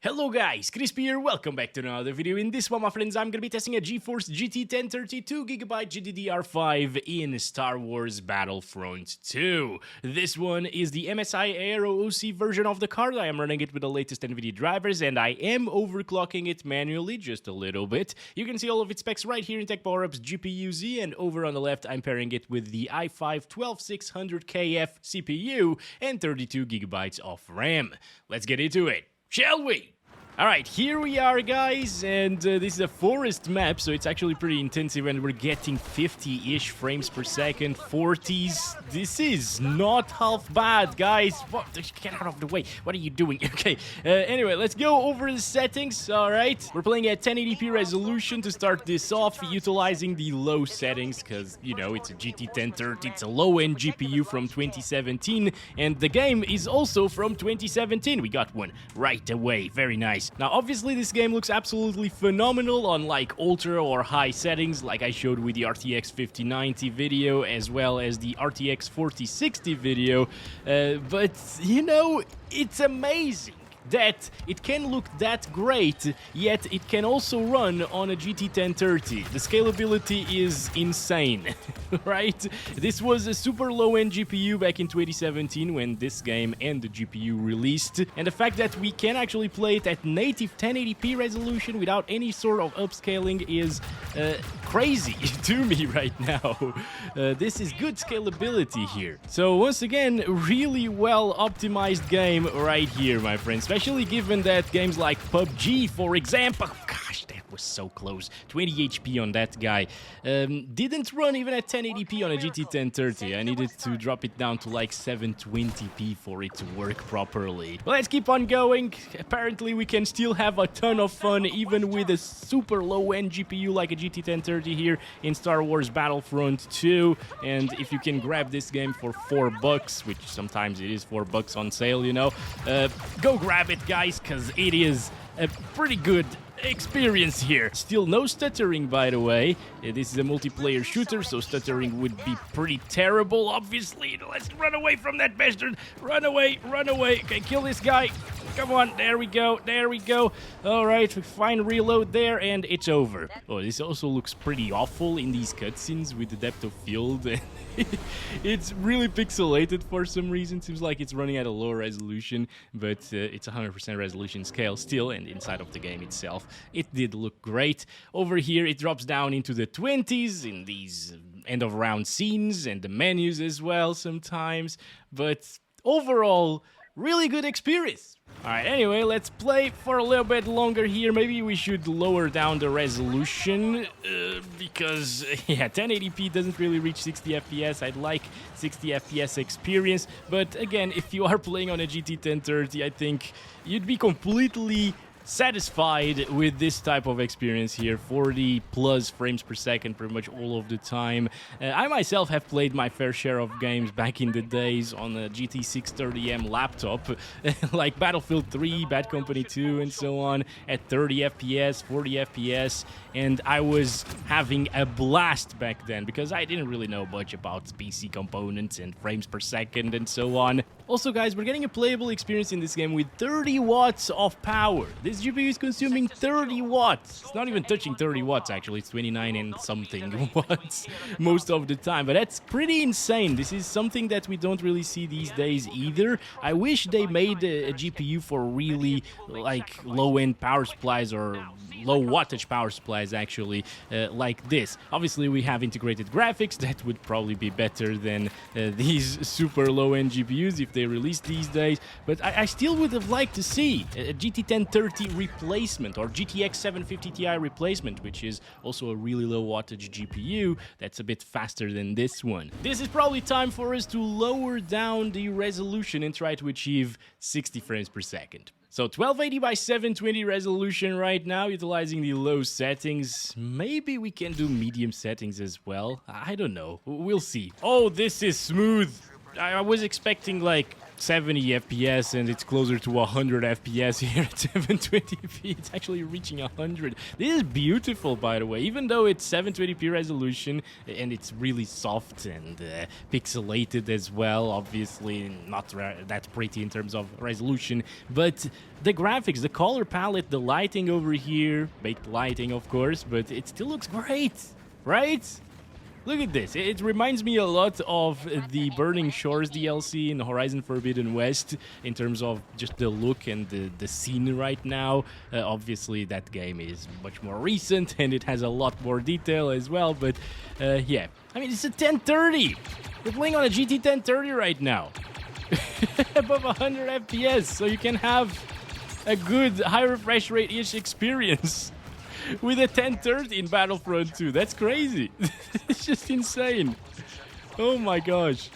Hello guys, Crispy here, welcome back to another video. In this one, my friends, I'm gonna be testing a GeForce GT 1032GB GDDR5 in Star Wars Battlefront 2. This one is the MSI Aero OC version of the card. I am running it with the latest Nvidia drivers, and I am overclocking it manually just a little bit. You can see all of its specs right here in Tech Power-Ups GPU-Z, and over on the left, I'm pairing it with the i5 12600KF CPU and 32GB of RAM. Let's get into it. Shall we? Alright, here we are guys, and this is a forest map, so it's actually pretty intensive, and we're getting 50-ish frames per second, 40s. This is not half bad, guys. What? Get out of the way. What are you doing? Okay, anyway, let's go over the settings, alright? We're playing at 1080p resolution to start this off, utilizing the low settings, because, you know, it's a GT 1030, it's a low-end GPU from 2017, and the game is also from 2017. We got one right away. Very nice. Now, obviously, this game looks absolutely phenomenal on, like, ultra or high settings, like I showed with the RTX 5090 video, as well as the RTX 4060 video, but, you know, it's amazing that it can look that great, yet it can also run on a GT 1030. The scalability is insane, right? This was a super low-end GPU back in 2017 when this game and the GPU released, and the fact that we can actually play it at native 1080p resolution without any sort of upscaling is crazy to me right now. This is good scalability here. So once again, really well optimized game right here, my friends. Especially given that games like PUBG, for example, gosh, that was so close, 20 HP on that guy, didn't run even at 1080p on a GT 1030. I needed to drop it down to like 720p for it to work properly. But let's keep on going. Apparently we can still have a ton of fun even with a super low-end GPU like a GT 1030 here in Star Wars Battlefront 2. And if you can grab this game for $4, which sometimes it is $4 on sale, you know, go grab it, guys, because it is a pretty good experience here. Still no stuttering, by the way. This is a multiplayer shooter, so stuttering would be pretty terrible, obviously. Let's run away from that bastard. Run away, run away. Okay, kill this guy. Come on, there we go, there we go. Alright, fine reload there, and it's over. Oh, this also looks pretty awful in these cutscenes with the depth of field. It's really pixelated for some reason. Seems like it's running at a low resolution, but it's 100% resolution scale still, and inside of the game itself, it did look great. Over here, it drops down into the 20s in these end-of-round scenes, and the menus as well sometimes, but overall, really good experience. Alright, anyway, let's play for a little bit longer here. Maybe we should lower down the resolution, because, yeah, 1080p doesn't really reach 60 FPS. I'd like 60 FPS experience, but again, if you are playing on a GT 1030, I think you'd be completely satisfied with this type of experience here. 40 plus frames per second pretty much all of the time. I myself have played my fair share of games back in the days on a GT 630M laptop, like Battlefield 3, Bad Company 2, and so on, at 30 FPS, 40 FPS, and I was having a blast back then because I didn't really know much about PC components and frames per second and so on. Also, guys, we're getting a playable experience in this game with 30 watts of power. This GPU is consuming 30 watts. It's not even touching 30 watts, actually. It's 29 and something watts most of the time. But that's pretty insane. This is something that we don't really see these days either. I wish they made a GPU for really, like, low-end power supplies or low wattage power supplies, actually, like this. Obviously, we have integrated graphics. That would probably be better than these super low-end GPUs if they released these days. But I still would have liked to see a GT 1030 replacement or GTX 750 Ti replacement, which is also a really low wattage GPU that's a bit faster than this one. This is probably time for us to lower down the resolution and try to achieve 60 frames per second. So 1280 by 720 resolution right now, utilizing the low settings. Maybe we can do medium settings as well. I don't know. We'll see. Oh, this is smooth. I was expecting like 70 FPS and it's closer to 100 FPS here at 720p. It's actually reaching 100. This is beautiful, by the way, even though it's 720p resolution and it's really soft and pixelated as well. Obviously not that pretty in terms of resolution, but the graphics, the color palette, the lighting over here, baked lighting of course, but it still looks great, right? Look at this. It reminds me a lot of the Burning Shores DLC in Horizon Forbidden West in terms of just the look and the scene right now. Obviously, that game is much more recent and it has a lot more detail as well. But yeah, I mean, it's a 1030. We're playing on a GT 1030 right now. Above 100 FPS, so you can have a good high refresh rate-ish experience with a 1030 in Battlefront 2. That's crazy. It's just insane. Oh my gosh.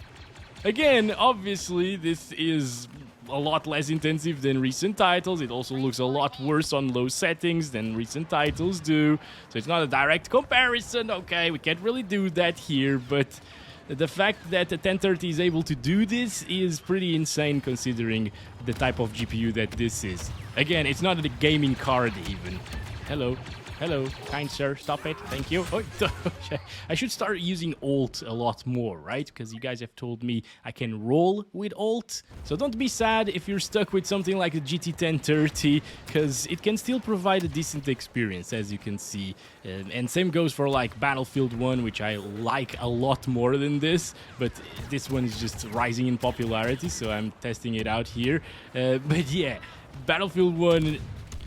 Again, obviously, this is a lot less intensive than recent titles. It also looks a lot worse on low settings than recent titles do. So it's not a direct comparison. Okay, we can't really do that here, but the fact that a 1030 is able to do this is pretty insane considering the type of GPU that this is. Again, it's not a gaming card even. Hello. Hello, kind sir, stop it, thank you. Oh, I should start using Alt a lot more, right? Because you guys have told me I can roll with Alt. So don't be sad if you're stuck with something like the GT 1030, because it can still provide a decent experience, as you can see. And same goes for like Battlefield 1, which I like a lot more than this, but this one is just rising in popularity, so I'm testing it out here. But yeah, Battlefield 1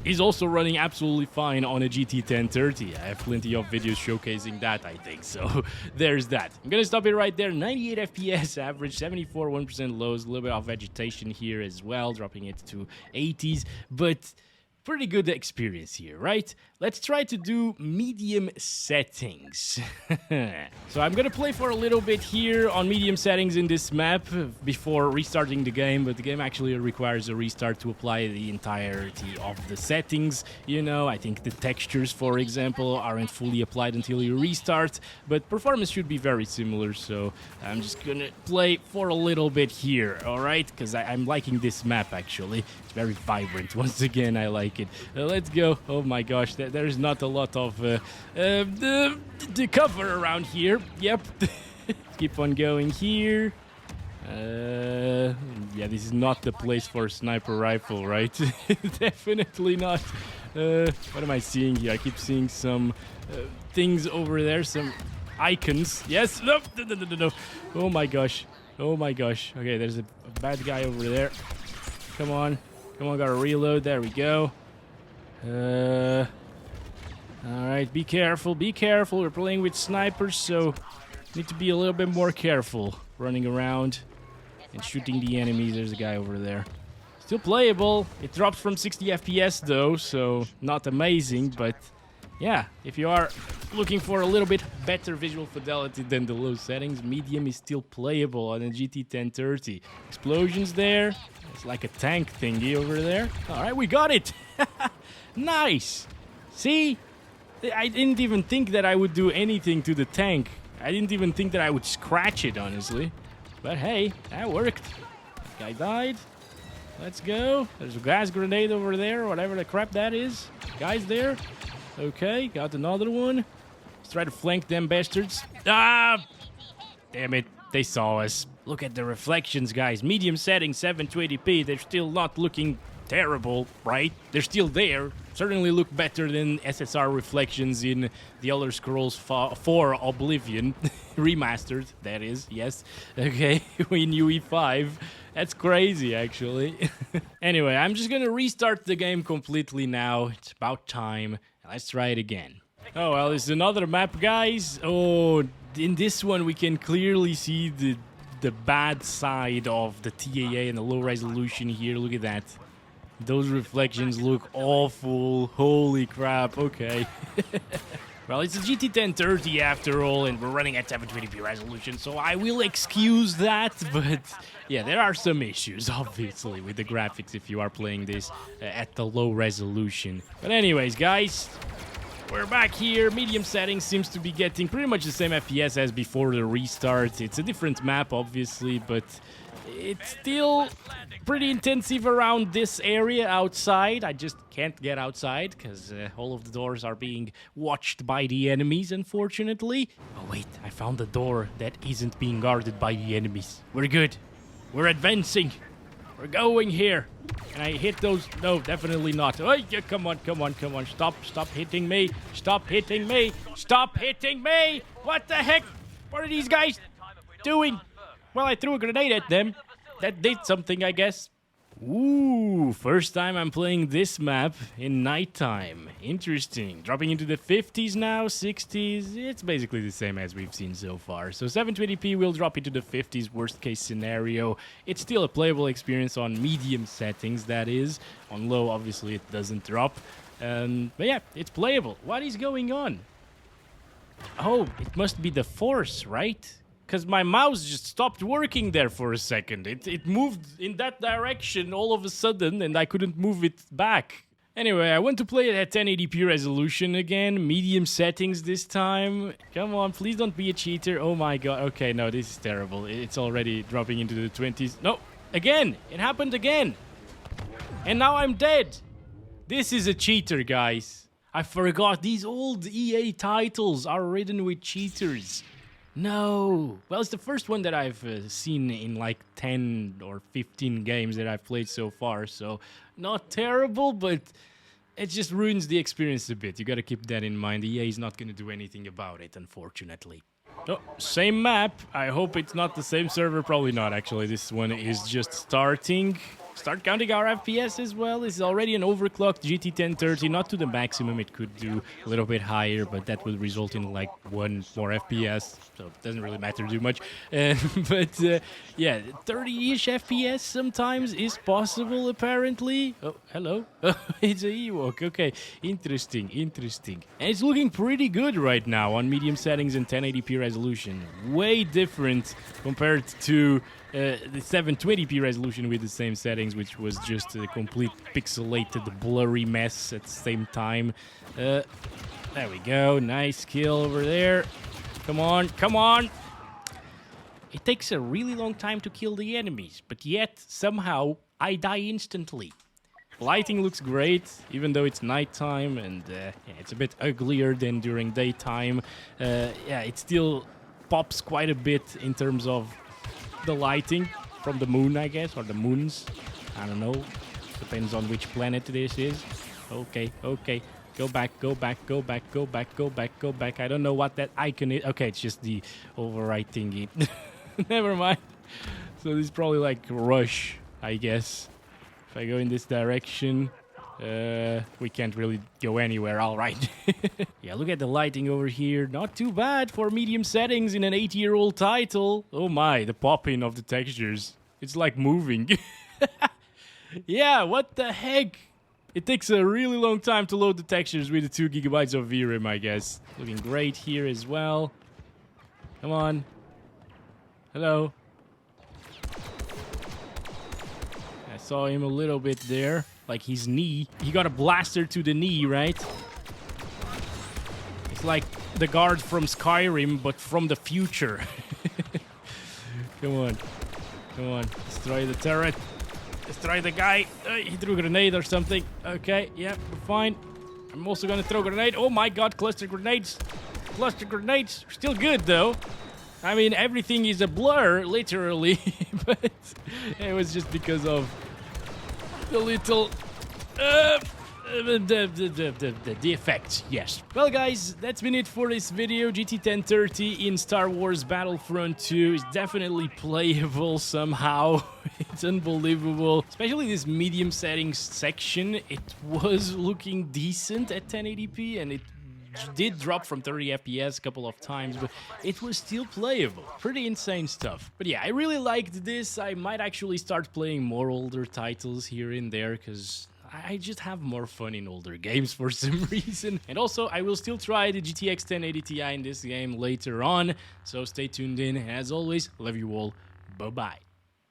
is also running absolutely fine on a GT 1030. I have plenty of videos showcasing that, I think, so there's that. I'm gonna stop it right there. 98 FPS average, 74, 1% lows, a little bit of vegetation here as well, dropping it to 80s, but pretty good experience here, right? Let's try to do medium settings. So I'm gonna play for a little bit here on medium settings in this map before restarting the game, but the game actually requires a restart to apply the entirety of the settings. You know, I think the textures, for example, aren't fully applied until you restart, but performance should be very similar, so I'm just gonna play for a little bit here, alright? Because I'm liking this map, actually. It's very vibrant. Once again, I like it. Let's go. Oh my gosh, there's not a lot of the cover around here. Yep. Keep on going here. Yeah, this is not the place for a sniper rifle, right? Definitely not. What am I seeing here? I keep seeing some things over there, some icons. Yes, no. Oh my gosh. Oh my gosh. Okay, there's a bad guy over there. Come on. Come on, gotta reload. There we go. Alright, be careful, be careful. We're playing with snipers, so need to be a little bit more careful running around and shooting the enemies. There's a guy over there. Still playable. It drops from 60 FPS though, so not amazing, but yeah, if you are looking for a little bit better visual fidelity than the low settings, medium is still playable on a GT 1030. Explosions there. It's like a tank thingy over there. Alright, we got it! Nice! See? I didn't even think that I would do anything to the tank. I didn't even think that I would scratch it, honestly. But hey, that worked. That guy died. Let's go. There's a gas grenade over there, whatever the crap that is. Guys there. Okay, got another one. Let's try to flank them bastards. Ah! Damn it, they saw us. Look at the reflections, guys. Medium setting, 720p. They're still not looking terrible, right? They're still there. Certainly look better than SSR reflections in The Elder Scrolls 4 Oblivion. Remastered, that is, yes. Okay, in UE5. That's crazy, actually. Anyway, I'm just gonna restart the game completely now. It's about time. Let's try it again. Oh, well, it's another map, guys. Oh, in this one we can clearly see the bad side of the TAA and the low resolution here. Look at that. Those reflections look awful. Holy crap. Okay. Well, it's a GT 1030 after all, and we're running at 720p resolution, so I will excuse that, but yeah, there are some issues, obviously, with the graphics if you are playing this at the low resolution. But anyways, guys, We're back here. Medium settings seems to be getting pretty much the same FPS as before the restart. It's a different map, obviously, but it's still pretty intensive around this area outside. I just can't get outside because all of the doors are being watched by the enemies, unfortunately. Oh, wait, I found a door that isn't being guarded by the enemies. We're good. We're advancing. We're going here. Can I hit those? No, definitely not. Oh, yeah, come on, come on, come on. Stop hitting me. Stop hitting me. Stop hitting me. What the heck? What are these guys doing? Well, I threw a grenade at them. That did something, I guess. Ooh, first time I'm playing this map in nighttime. Interesting. Dropping into the 50s now, 60s. It's basically the same as we've seen so far. So 720p will drop into the 50s, worst case scenario. It's still a playable experience on medium settings, that is. On low, obviously, it doesn't drop. But yeah, it's playable. What is going on? Oh, it must be the force, right? Because my mouse just stopped working there for a second. It moved in that direction all of a sudden, and I couldn't move it back. Anyway, I want to play it at 1080p resolution again. Medium settings this time. Come on, please don't be a cheater. Oh my god. Okay, no, this is terrible. It's already dropping into the 20s. No, again. It happened again. And now I'm dead. This is a cheater, guys. I forgot these old EA titles are ridden with cheaters. No. Well, it's the first one that I've seen in like 10 or 15 games that I've played so far, so not terrible, but it just ruins the experience a bit. You gotta keep that in mind. EA is not gonna do anything about it, unfortunately. Oh, same map. I hope it's not the same server. Probably not, actually. This one is just starting. Start counting our FPS as well. This is already an overclocked GT 1030, not to the maximum. It could do a little bit higher, but that would result in like 1 more FPS, so it doesn't really matter too much. But yeah, 30-ish FPS sometimes is possible, apparently. Oh, hello. It's a Ewok. Okay, interesting, interesting. And it's looking pretty good right now on medium settings and 1080p resolution. Way different compared to the 720p resolution with the same settings, which was just a complete pixelated, blurry mess at the same time. There we go. Nice kill over there. Come on, come on. It takes a really long time to kill the enemies, but yet, somehow, I die instantly. Lighting looks great, even though it's nighttime, and yeah, it's a bit uglier than during daytime. Yeah, it still pops quite a bit in terms of the lighting from the moon, I guess, or the moons. I don't know. Depends on which planet this is. Okay, okay. Go back, go back, go back, go back, go back, go back. I don't know what that icon is. Okay, it's just the override thingy. Never mind. So this is probably like rush, I guess. If I go in this direction, we can't really go anywhere, all right. Yeah, look at the lighting over here. Not too bad for medium settings in an 8-year-old title. Oh my, the popping of the textures. It's like moving. Yeah, what the heck? It takes a really long time to load the textures with the 2 GB of VRAM, I guess. Looking great here as well. Come on. Hello. I saw him a little bit there. Like his knee. He got a blaster to the knee, right? It's like the guard from Skyrim, but from the future. Come on. Come on. Destroy the turret. Destroy the guy. He threw a grenade or something. Okay, yeah, we're fine. I'm also gonna throw a grenade. Oh my god, cluster grenades. Cluster grenades. Still good, though. I mean, everything is a blur, literally. But it was just because of the little the effects, yes. Well, guys, that's been it for this video. GT 1030 in Star Wars Battlefront 2 is definitely playable somehow. It's unbelievable, especially this medium settings section. It was looking decent at 1080p, and it did drop from 30 FPS a couple of times, but it was still playable. Pretty insane stuff. But yeah, I really liked this. I might actually start playing more older titles here and there, because I just have more fun in older games for some reason. And also, I will still try the GTX 1080 Ti in this game later on, so stay tuned in. And as always, love you all. Bye-bye.